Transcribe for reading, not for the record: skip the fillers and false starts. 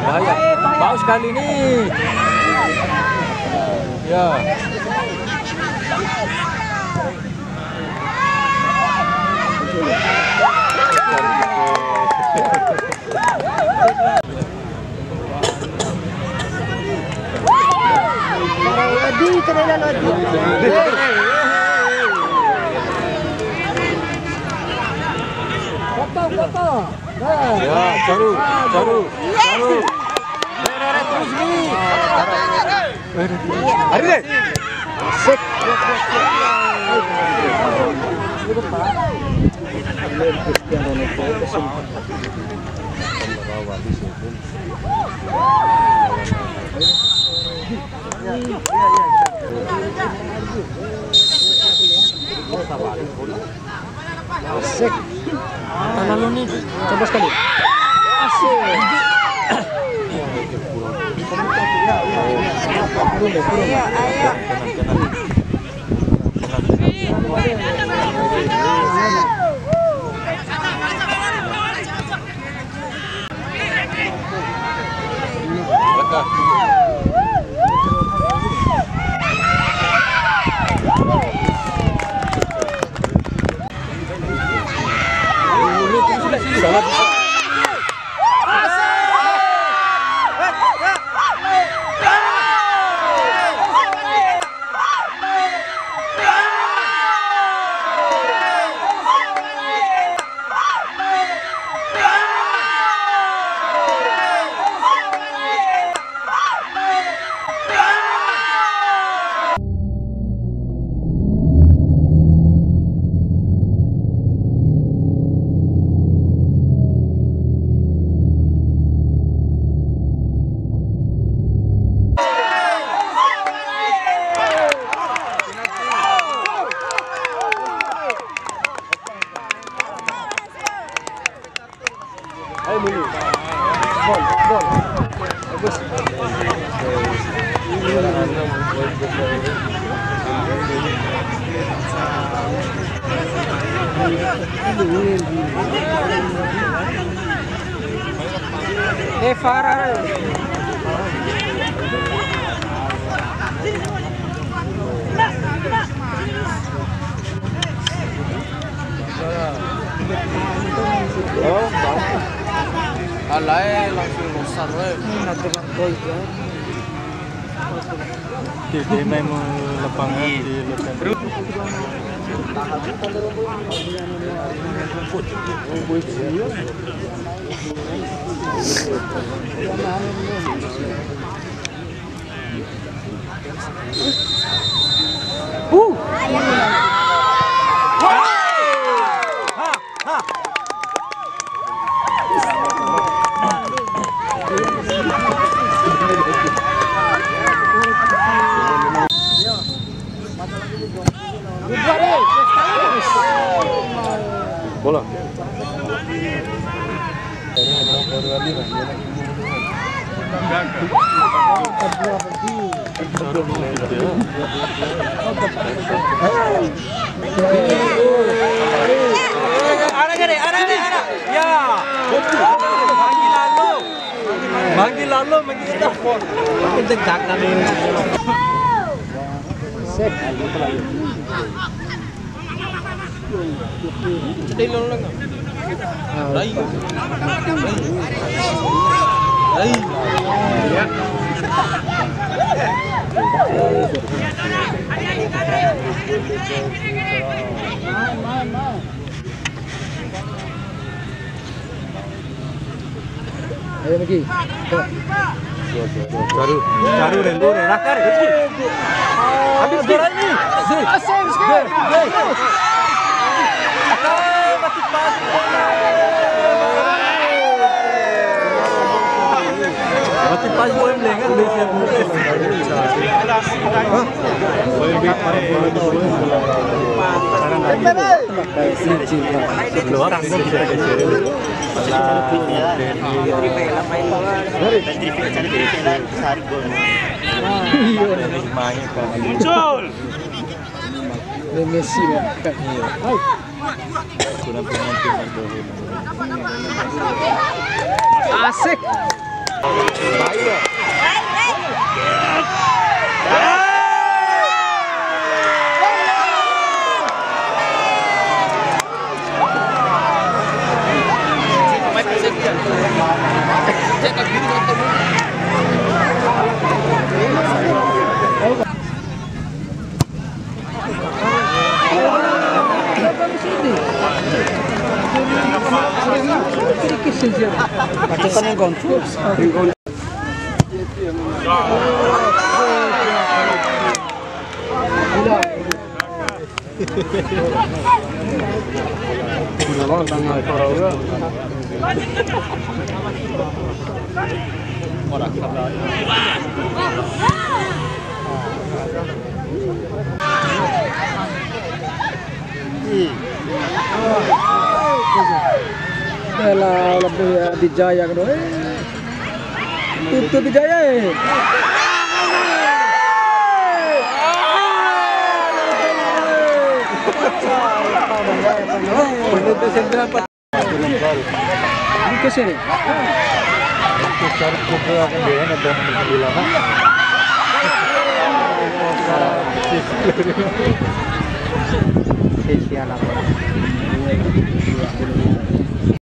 Bahaya. Bau sekali nih. Ya. Foto. Ya, caru. Terus nih. Hari deh. Sek. Asik. Tangan lu nih, coba sekali. Asik. Ayo. Ayo dulu. Bol. Bagus. Farah. Oh, alay langsung besar weh. Dengan gol ya. Dia main lapangan di lapangan. Bola. Ya. Manggil lalu kita. Kita jangan ini. Set. Ayo lagi. Caru Rendo Nakar. Habis bola ini. Asal sekali. Batik pas. Batik pas boleh melengah di sini. Boleh biar keluar muncul Messi asik. Pasukan yang kontrol. Lah lebih dijaya kan. Itu dijaya. Itu sendiri apa? Ke sini. Itu cari kuku akan dia ada bilang. Spesial apa?